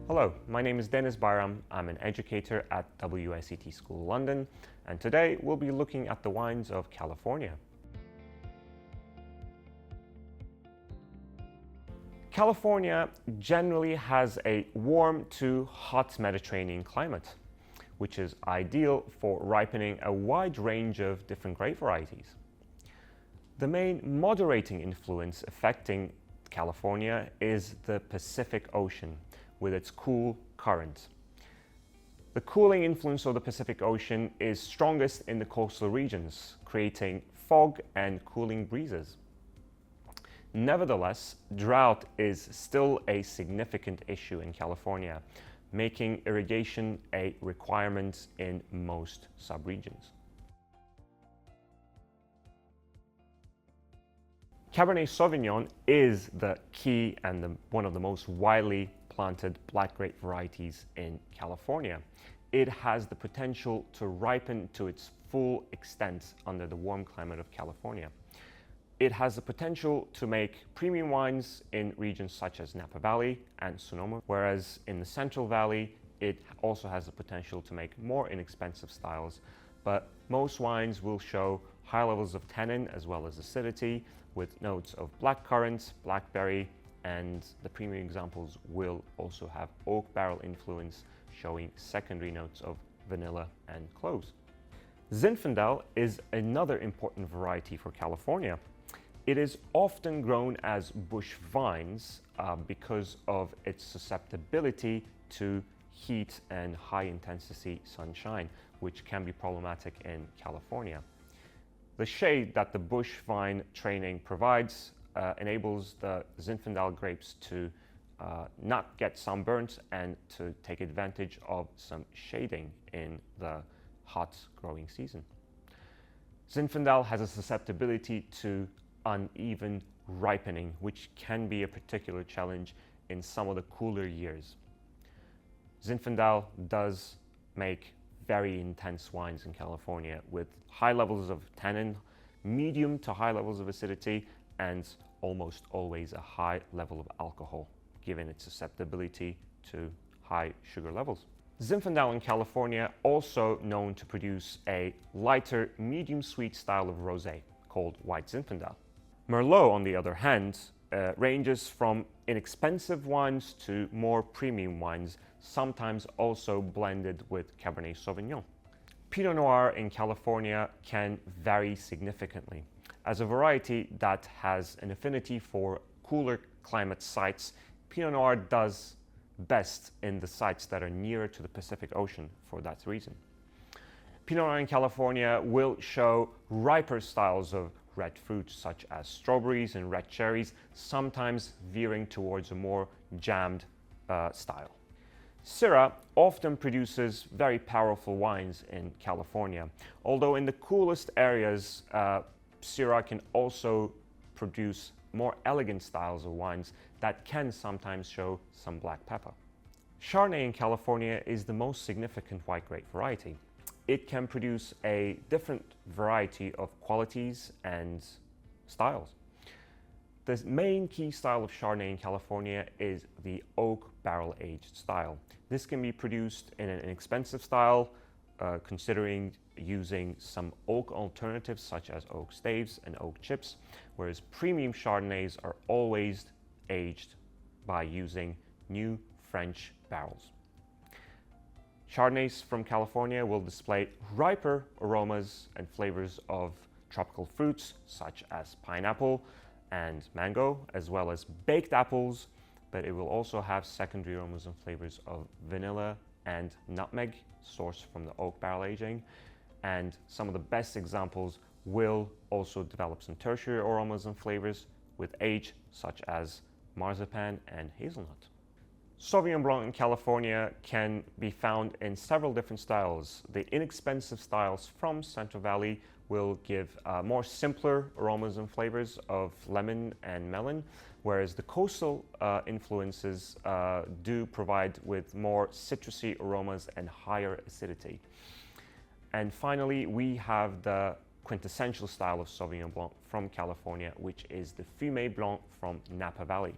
Hello, my name is Dennis Bayram. I'm an educator at WSET School London, and today we'll be looking at the wines of California. California generally has a warm to hot Mediterranean climate, which is ideal for ripening a wide range of different grape varieties. The main moderating influence affecting California is the Pacific Ocean, with its cool current. The cooling influence of the Pacific Ocean is strongest in the coastal regions, creating fog and cooling breezes. Nevertheless, drought is still a significant issue in California, making irrigation a requirement in most subregions. Cabernet Sauvignon is the key and one of the most widely planted black grape varieties in California. It has the potential to ripen to its full extent under the warm climate of California. It has the potential to make premium wines in regions such as Napa Valley and Sonoma, whereas in the Central Valley, it also has the potential to make more inexpensive styles. But most wines will show high levels of tannin as well as acidity, with notes of blackcurrant, blackberry, and the premium examples will also have oak barrel influence, showing secondary notes of vanilla and cloves. Zinfandel is another important variety for California. It is often grown as bush vines because of its susceptibility to heat and high-intensity sunshine, which can be problematic in California. The shade that the bush vine training provides enables the Zinfandel grapes to not get sunburnt and to take advantage of some shading in the hot growing season. Zinfandel has a susceptibility to uneven ripening, which can be a particular challenge in some of the cooler years. Zinfandel does make very intense wines in California with high levels of tannin, medium to high levels of acidity, and almost always a high level of alcohol, given its susceptibility to high sugar levels. Zinfandel in California also known to produce a lighter, medium sweet style of rosé called white Zinfandel. Merlot, on the other hand, ranges from inexpensive wines to more premium wines, sometimes also blended with Cabernet Sauvignon. Pinot Noir in California can vary significantly. As a variety that has an affinity for cooler climate sites, Pinot Noir does best in the sites that are nearer to the Pacific Ocean for that reason. Pinot Noir in California will show riper styles of red fruits such as strawberries and red cherries, sometimes veering towards a more jammed style. Syrah often produces very powerful wines in California, although in the coolest areas, Syrah can also produce more elegant styles of wines that can sometimes show some black pepper. Chardonnay in California is the most significant white grape variety. It can produce a different variety of qualities and styles. The main key style of Chardonnay in California is the oak barrel-aged style. This can be produced in an inexpensive style, considering using some oak alternatives such as oak staves and oak chips, whereas premium Chardonnays are always aged by using new French barrels. Chardonnays from California will display riper aromas and flavors of tropical fruits such as pineapple and mango, as well as baked apples, but it will also have secondary aromas and flavors of vanilla and nutmeg, sourced from the oak barrel aging. And some of the best examples will also develop some tertiary aromas and flavors with age, such as marzipan and hazelnut. Sauvignon Blanc in California can be found in several different styles. The inexpensive styles from Central Valley will give more simpler aromas and flavors of lemon and melon, whereas the coastal influences do provide with more citrusy aromas and higher acidity. And finally, we have the quintessential style of Sauvignon Blanc from California, which is the Fumé Blanc from Napa Valley.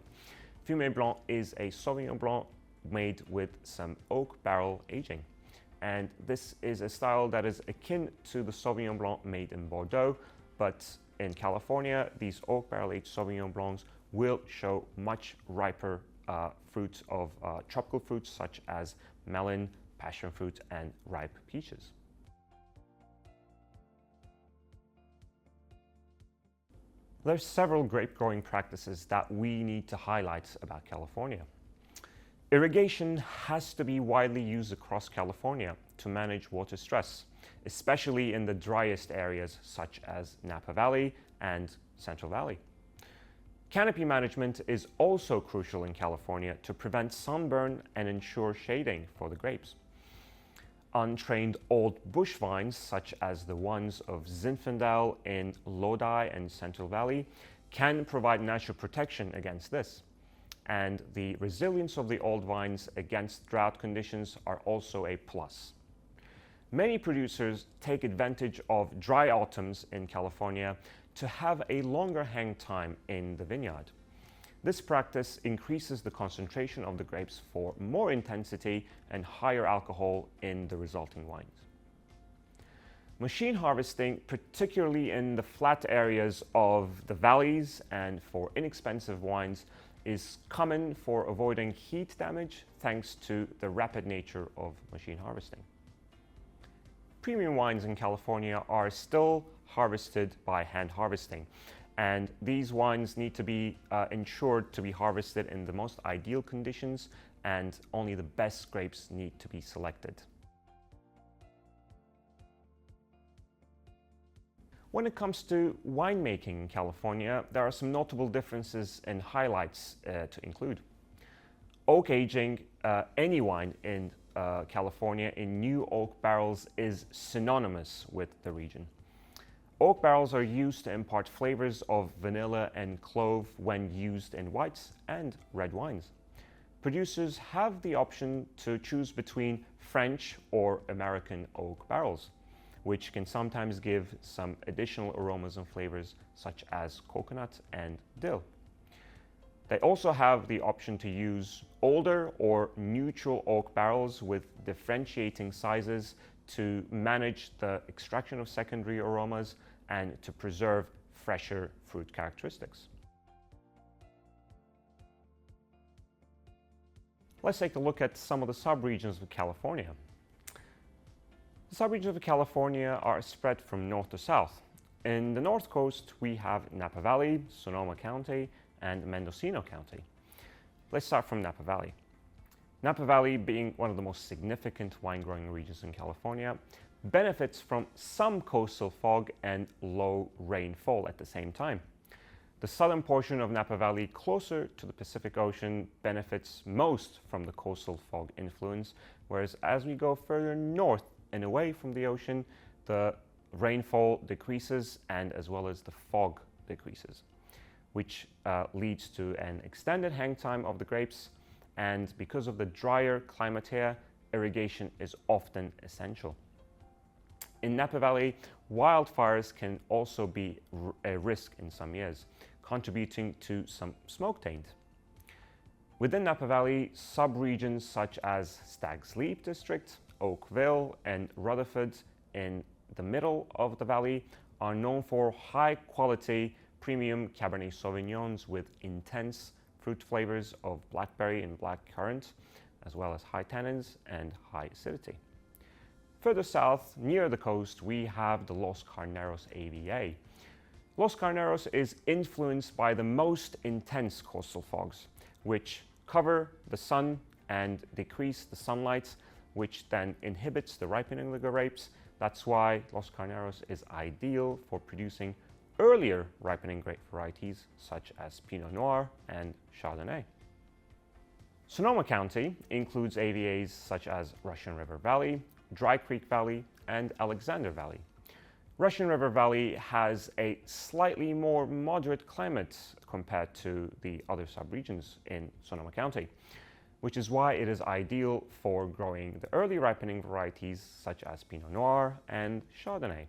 Fumé Blanc is a Sauvignon Blanc made with some oak barrel aging. And this is a style that is akin to the Sauvignon Blanc made in Bordeaux, but in California, these oak barrel aged Sauvignon Blancs will show much riper fruits of tropical fruits such as melon, passion fruit, and ripe peaches. There's several grape growing practices that we need to highlight about California. Irrigation has to be widely used across California to manage water stress, especially in the driest areas such as Napa Valley and Central Valley. Canopy management is also crucial in California to prevent sunburn and ensure shading for the grapes. Untrained old bush vines, such as the ones of Zinfandel in Lodi and Central Valley, can provide natural protection against this. And the resilience of the old vines against drought conditions are also a plus. Many producers take advantage of dry autumns in California to have a longer hang time in the vineyard. This practice increases the concentration of the grapes for more intensity and higher alcohol in the resulting wines. Machine harvesting, particularly in the flat areas of the valleys and for inexpensive wines, is common for avoiding heat damage thanks to the rapid nature of machine harvesting. Premium wines in California are still harvested by hand harvesting, and these wines need to be ensured to be harvested in the most ideal conditions, and only the best grapes need to be selected. When it comes to winemaking in California, there are some notable differences and highlights to include. Oak aging any wine in California in new oak barrels is synonymous with the region. Oak barrels are used to impart flavors of vanilla and clove when used in whites and red wines. Producers have the option to choose between French or American oak barrels, which can sometimes give some additional aromas and flavors such as coconut and dill. They also have the option to use older or neutral oak barrels with differentiating sizes to manage the extraction of secondary aromas and to preserve fresher fruit characteristics. Let's take a look at some of the subregions of California. The subregions of California are spread from north to south. In the north coast, we have Napa Valley, Sonoma County, and Mendocino County. Let's start from Napa Valley. Napa Valley, being one of the most significant wine growing regions in California, benefits from some coastal fog and low rainfall at the same time. The southern portion of Napa Valley, closer to the Pacific Ocean, benefits most from the coastal fog influence, whereas as we go further north and away from the ocean, the rainfall decreases and as well as the fog decreases, which leads to an extended hang time of the grapes, and because of the drier climate here, irrigation is often essential. In Napa Valley, wildfires can also be a risk in some years, contributing to some smoke taint. Within Napa Valley, subregions such as Stag's Leap District, Oakville, and Rutherford in the middle of the valley are known for high-quality premium Cabernet Sauvignons with intense fruit flavors of blackberry and blackcurrant, as well as high tannins and high acidity. Further south, near the coast, we have the Los Carneros AVA. Los Carneros is influenced by the most intense coastal fogs, which cover the sun and decrease the sunlight, which then inhibits the ripening of the grapes. That's why Los Carneros is ideal for producing earlier ripening grape varieties such as Pinot Noir and Chardonnay. Sonoma County includes AVAs such as Russian River Valley, Dry Creek Valley, and Alexander Valley. Russian River Valley has a slightly more moderate climate compared to the other subregions in Sonoma County, which is why it is ideal for growing the early ripening varieties such as Pinot Noir and Chardonnay.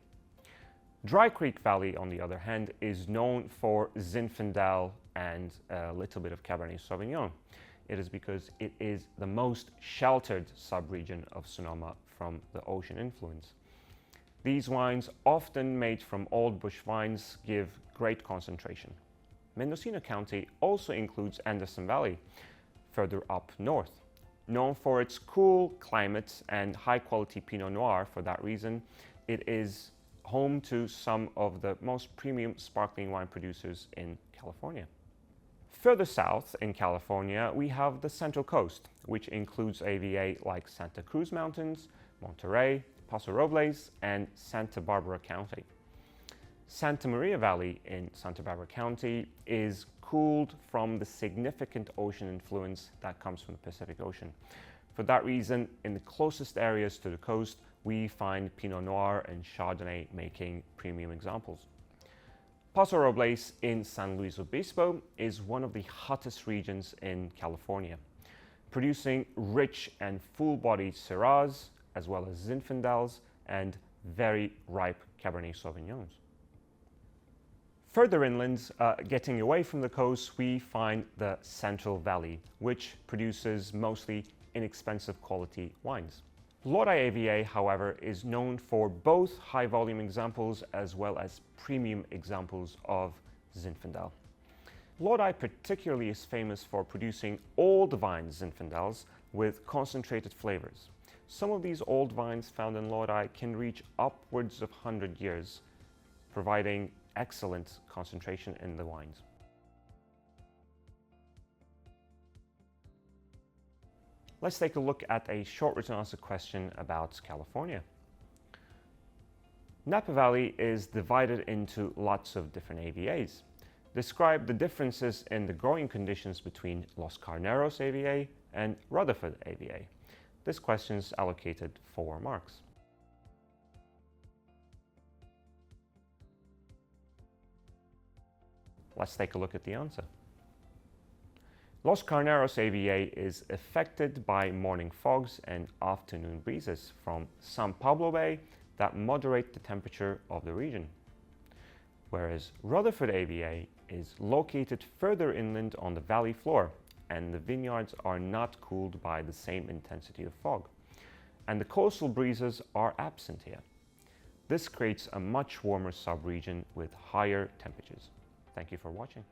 Dry Creek Valley, on the other hand, is known for Zinfandel and a little bit of Cabernet Sauvignon. it is because it is the most sheltered subregion of Sonoma from the ocean influence. These wines, often made from old bush vines, give great concentration. Mendocino County also includes Anderson Valley, further up north. Known for its cool climate and high-quality Pinot Noir, for that reason, it is home to some of the most premium sparkling wine producers in California. Further south in California, we have the Central Coast, which includes AVA like Santa Cruz Mountains, Monterey, Paso Robles, and Santa Barbara County. Santa Maria Valley in Santa Barbara County is cooled from the significant ocean influence that comes from the Pacific Ocean. For that reason, in the closest areas to the coast, we find Pinot Noir and Chardonnay making premium examples. Paso Robles in San Luis Obispo is one of the hottest regions in California, producing rich and full-bodied Syrahs, as well as Zinfandels and very ripe Cabernet Sauvignons. Further inland, getting away from the coast, we find the Central Valley, which produces mostly inexpensive quality wines. Lodi AVA, however, is known for both high-volume examples as well as premium examples of Zinfandel. Lodi particularly is famous for producing old vine Zinfandels with concentrated flavors. Some of these old vines found in Lodi can reach upwards of 100 years, providing excellent concentration in the wines. Let's take a look at a short written answer question about California. Napa Valley is divided into lots of different AVAs. Describe the differences in the growing conditions between Los Carneros AVA and Rutherford AVA. This question is allocated 4 marks. Let's take a look at the answer. Los Carneros AVA is affected by morning fogs and afternoon breezes from San Pablo Bay that moderate the temperature of the region, whereas Rutherford AVA is located further inland on the valley floor, and the vineyards are not cooled by the same intensity of fog, and the coastal breezes are absent here. This creates a much warmer subregion with higher temperatures. Thank you for watching.